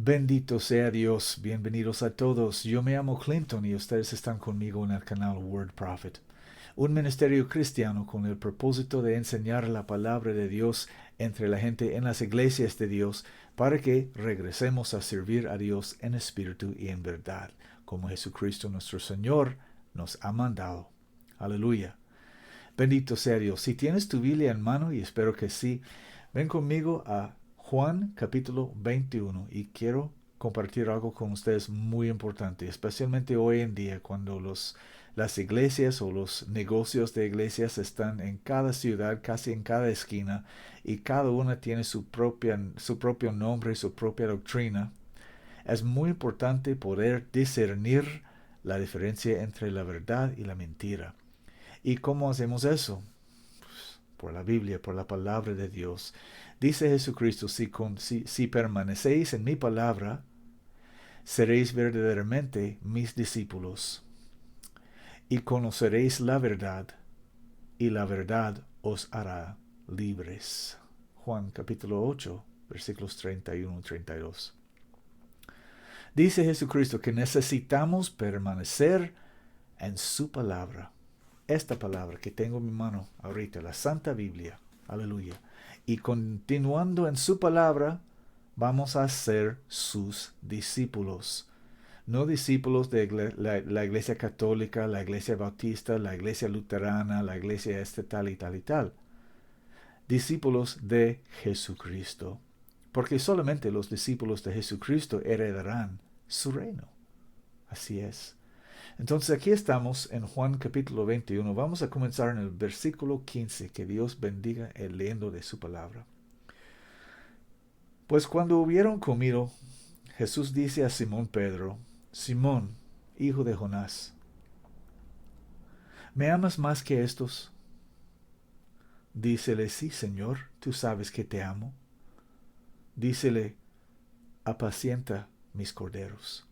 Bendito sea Dios, bienvenidos a todos. Yo me llamo Clinton y ustedes están conmigo en el canal Word Prophet, un ministerio cristiano con el propósito de enseñar la palabra de Dios entre la gente en las iglesias de Dios para que regresemos a servir a Dios en espíritu y en verdad, como Jesucristo nuestro Señor nos ha mandado. Aleluya. Bendito sea Dios. Si tienes tu Biblia en mano, y espero que sí, ven conmigo a Juan capítulo 21 y quiero compartir algo con ustedes muy importante, especialmente hoy en día cuando las iglesias o los negocios de iglesias están en cada ciudad, casi en cada esquina, y cada una tiene su propio nombre, su propia doctrina. Es muy importante poder discernir la diferencia entre la verdad y la mentira. ¿Y cómo hacemos eso? Por la Biblia, por la palabra de Dios. Dice Jesucristo, si permanecéis en mi palabra, seréis verdaderamente mis discípulos, y conoceréis la verdad, y la verdad os hará libres. Juan capítulo 8, versículos 31 y 32. Dice Jesucristo que necesitamos permanecer en su palabra. Esta palabra que tengo en mi mano ahorita, la Santa Biblia. Aleluya. Y continuando en su palabra, vamos a ser sus discípulos. No discípulos de la iglesia católica, la iglesia bautista, la iglesia luterana, la iglesia tal y tal y tal. Discípulos de Jesucristo. Porque solamente los discípulos de Jesucristo heredarán su reino. Así es. Entonces aquí estamos en Juan capítulo 21. Vamos a comenzar en el versículo 15. Que Dios bendiga el leyendo de su palabra. Pues cuando hubieron comido, Jesús dice a Simón Pedro: Simón, hijo de Jonás, ¿me amas más que estos? Dícele: sí, Señor, tú sabes que te amo. Dícele: apacienta mis corderos.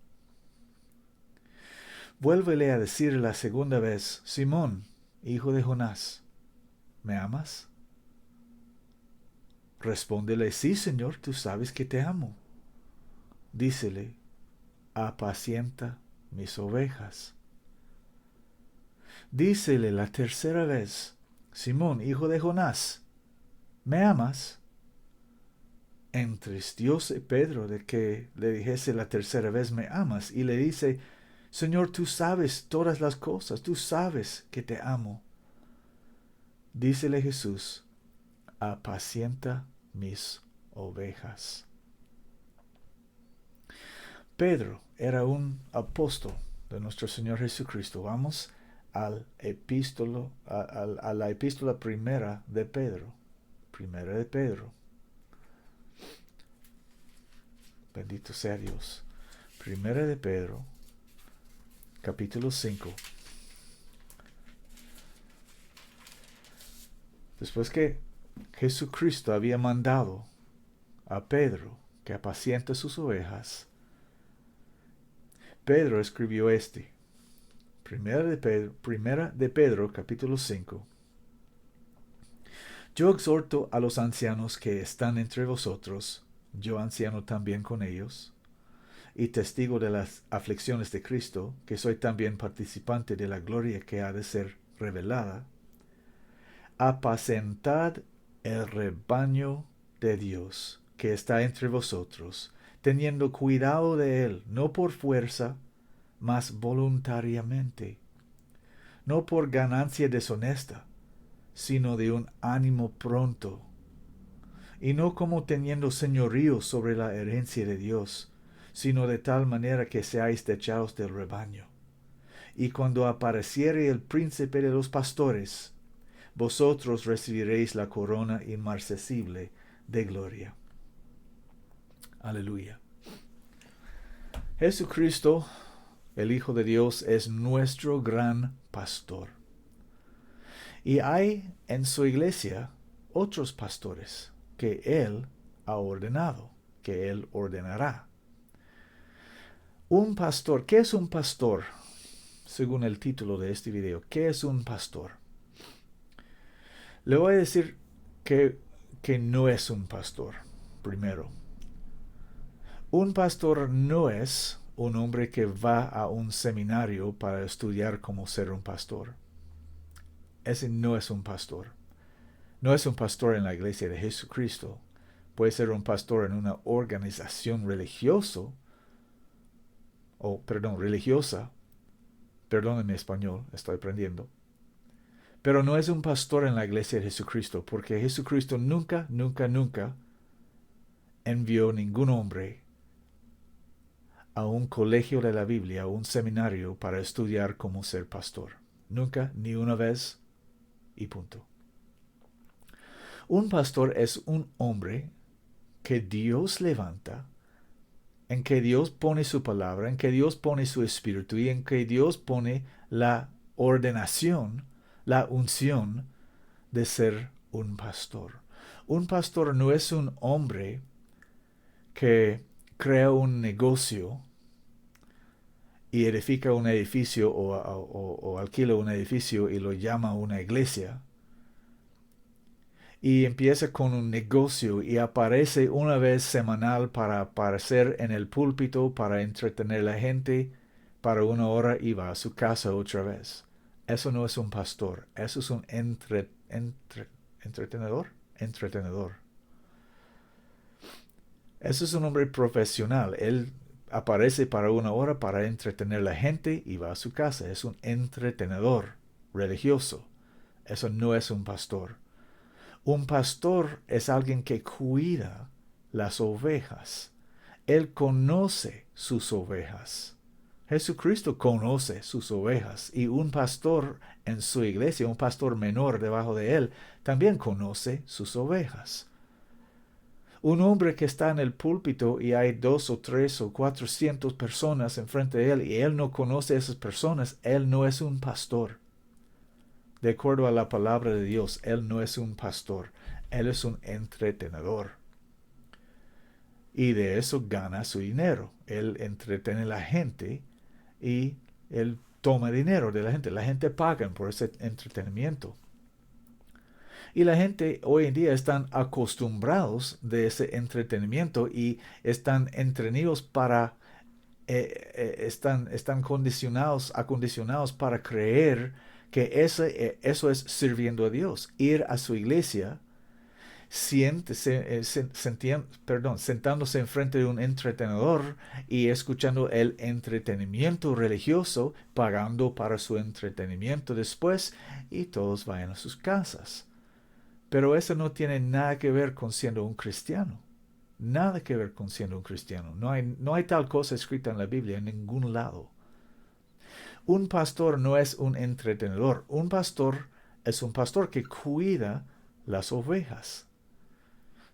Vuélvele a decir la segunda vez: Simón, hijo de Jonás, ¿me amas? Respóndele: sí, Señor, tú sabes que te amo. Dícele: apacienta mis ovejas. Dícele la tercera vez: Simón, hijo de Jonás, ¿me amas? Entristecióse Pedro de que le dijese la tercera vez: ¿me amas? Y le dice: Señor, tú sabes todas las cosas, tú sabes que te amo. Dícele Jesús: apacienta mis ovejas. Pedro era un apóstol de nuestro Señor Jesucristo. Vamos a la epístola primera de Pedro. Primera de Pedro. Bendito sea Dios. Primera de Pedro, capítulo 5. Después que Jesucristo había mandado a Pedro que apaciente sus ovejas, Pedro escribió Primera de Pedro, capítulo 5. Yo exhorto a los ancianos que están entre vosotros, yo anciano también con ellos, y testigo de las aflicciones de Cristo, que soy también participante de la gloria que ha de ser revelada. Apacentad el rebaño de Dios que está entre vosotros, teniendo cuidado de él, no por fuerza, mas voluntariamente, no por ganancia deshonesta, sino de un ánimo pronto, y no como teniendo señorío sobre la herencia de Dios, sino de tal manera que seáis dechados del rebaño. Y cuando apareciere el príncipe de los pastores, vosotros recibiréis la corona inmarcesible de gloria. Aleluya. Jesucristo, el Hijo de Dios, es nuestro gran pastor. Y hay en su iglesia otros pastores que Él ha ordenado, que Él ordenará. Un pastor, ¿qué es un pastor? Según el título de este video, ¿qué es un pastor? Le voy a decir que no es un pastor, primero. Un pastor no es un hombre que va a un seminario para estudiar cómo ser un pastor. Ese no es un pastor. No es un pastor en la iglesia de Jesucristo. Puede ser un pastor en una organización religiosa. Perdónenme español, estoy aprendiendo. Pero no es un pastor en la iglesia de Jesucristo, porque Jesucristo nunca, nunca, nunca envió ningún hombre a un colegio de la Biblia, a un seminario para estudiar cómo ser pastor. Nunca, ni una vez, y punto. Un pastor es un hombre que Dios levanta, en que Dios pone su palabra, en que Dios pone su espíritu y en que Dios pone la ordenación, la unción de ser un pastor. Un pastor no es un hombre que crea un negocio y edifica un edificio o alquila un edificio y lo llama una iglesia. Y empieza con un negocio y aparece una vez semanal para aparecer en el púlpito, para entretener a la gente para una hora y va a su casa otra vez. Eso no es un pastor, eso es un entretenedor. Entretenedor. Eso es un hombre profesional. Él aparece para una hora para entretener a la gente y va a su casa. Es un entretenedor religioso. Eso no es un pastor. Un pastor es alguien que cuida las ovejas. Él conoce sus ovejas. Jesucristo conoce sus ovejas y un pastor en su iglesia, un pastor menor debajo de él, también conoce sus ovejas. Un hombre que está en el púlpito y hay 200 o 300 o 400 personas enfrente de él y él no conoce a esas personas, él no es un pastor. De acuerdo a la palabra de Dios, él no es un pastor, él es un entretenedor. Y de eso gana su dinero. Él entretiene a la gente y él toma dinero de la gente. La gente paga por ese entretenimiento. Y la gente hoy en día están acostumbrados de ese entretenimiento y están entretenidos para, están acondicionados para creer que eso es sirviendo a Dios. Ir a su iglesia, sentándose enfrente de un entretenedor y escuchando el entretenimiento religioso, pagando para su entretenimiento después y todos vayan a sus casas. Pero eso no tiene nada que ver con siendo un cristiano. Nada que ver con siendo un cristiano. No hay tal cosa escrita en la Biblia en ningún lado. Un pastor no es un entretenedor. Un pastor es un pastor que cuida las ovejas.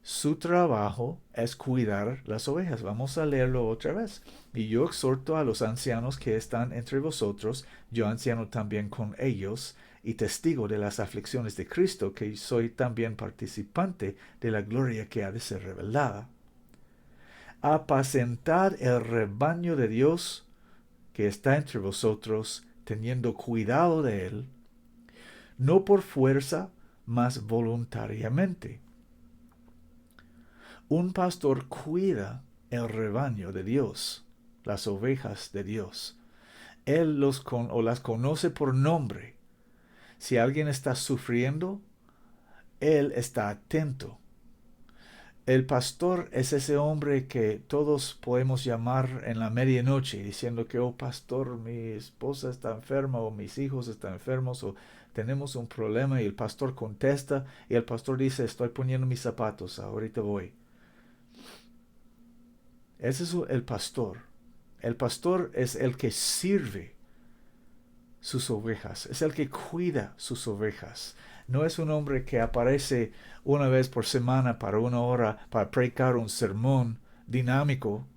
Su trabajo es cuidar las ovejas. Vamos a leerlo otra vez. Y yo exhorto a los ancianos que están entre vosotros, yo anciano también con ellos, y testigo de las aflicciones de Cristo, que soy también participante de la gloria que ha de ser revelada. Apacentad el rebaño de Dios que está entre vosotros, teniendo cuidado de él, no por fuerza, mas voluntariamente. Un pastor cuida el rebaño de Dios, las ovejas de Dios. Él las conoce por nombre. Si alguien está sufriendo, él está atento. El pastor es ese hombre que todos podemos llamar en la medianoche diciendo que, oh pastor, mi esposa está enferma o mis hijos están enfermos o tenemos un problema, y el pastor contesta y el pastor dice, estoy poniendo mis zapatos, ahorita voy. Ese es el pastor. El pastor es el que sirve sus ovejas, es el que cuida sus ovejas. No es un hombre que aparece una vez por semana para una hora para predicar un sermón dinámico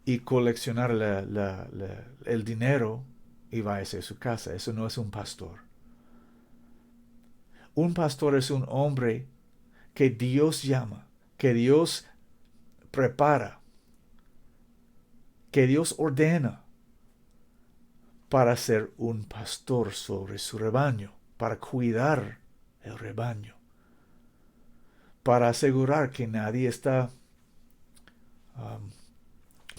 y coleccionar el dinero y va a su casa. Eso no es un pastor. Un pastor es un hombre que Dios llama, que Dios prepara, que Dios ordena para ser un pastor sobre su rebaño, para cuidar el rebaño, para asegurar que nadie está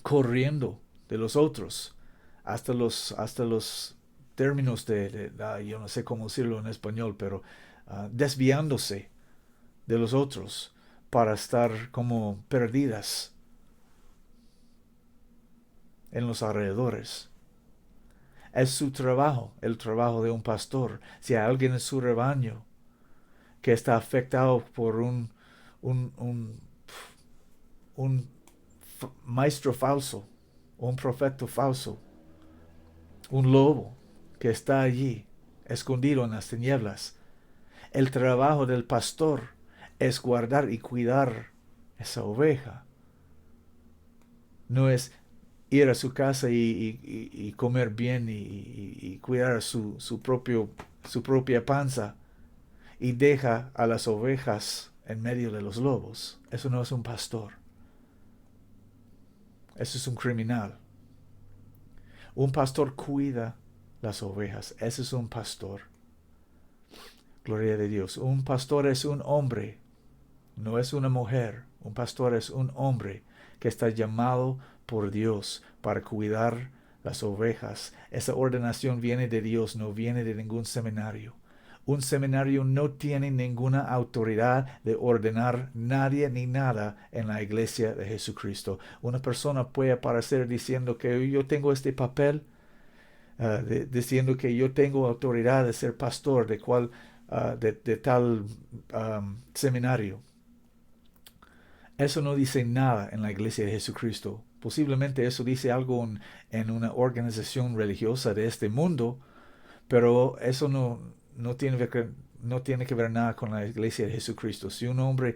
corriendo de los otros, hasta los términos yo no sé cómo decirlo en español, pero desviándose de los otros para estar como perdidas en los alrededores. Es su trabajo, el trabajo de un pastor. Si hay alguien en su rebaño que está afectado por un, un, un maestro falso, un profeta falso, un lobo que está allí, escondido en las tinieblas, el trabajo del pastor es guardar y cuidar esa oveja. No es ir a su casa y comer bien y cuidar su propia panza y deja a las ovejas en medio de los lobos. Eso no es un pastor. Eso es un criminal. Un pastor cuida las ovejas. Ese es un pastor. Gloria de Dios. Un pastor es un hombre, no es una mujer. Un pastor es un hombre que está llamado por Dios para cuidar las ovejas. Esa ordenación viene de Dios, no viene de ningún seminario. Un seminario no tiene ninguna autoridad de ordenar nadie ni nada en la iglesia de Jesucristo. Una persona puede aparecer diciendo que yo tengo este papel, diciendo que yo tengo autoridad de ser pastor de tal seminario. Eso no dice nada en la iglesia de Jesucristo. Posiblemente eso dice algo en una organización religiosa de este mundo, pero eso no tiene que ver nada con la iglesia de Jesucristo. Si un hombre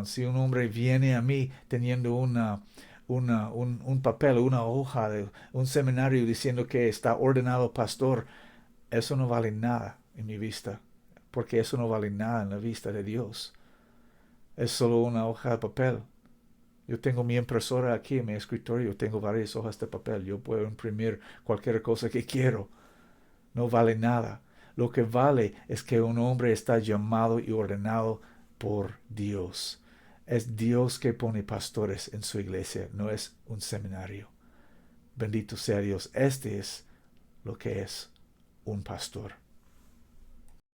si un hombre viene a mí teniendo un papel, una hoja de un seminario diciendo que está ordenado pastor, eso no vale nada en mi vista, porque eso no vale nada en la vista de Dios. Es solo una hoja de papel. Yo tengo mi impresora aquí en mi escritorio, tengo varias hojas de papel. Yo puedo imprimir cualquier cosa que quiero. No vale nada. Lo que vale es que un hombre está llamado y ordenado por Dios. Es Dios que pone pastores en su iglesia, no es un seminario. Bendito sea Dios. Este es lo que es un pastor.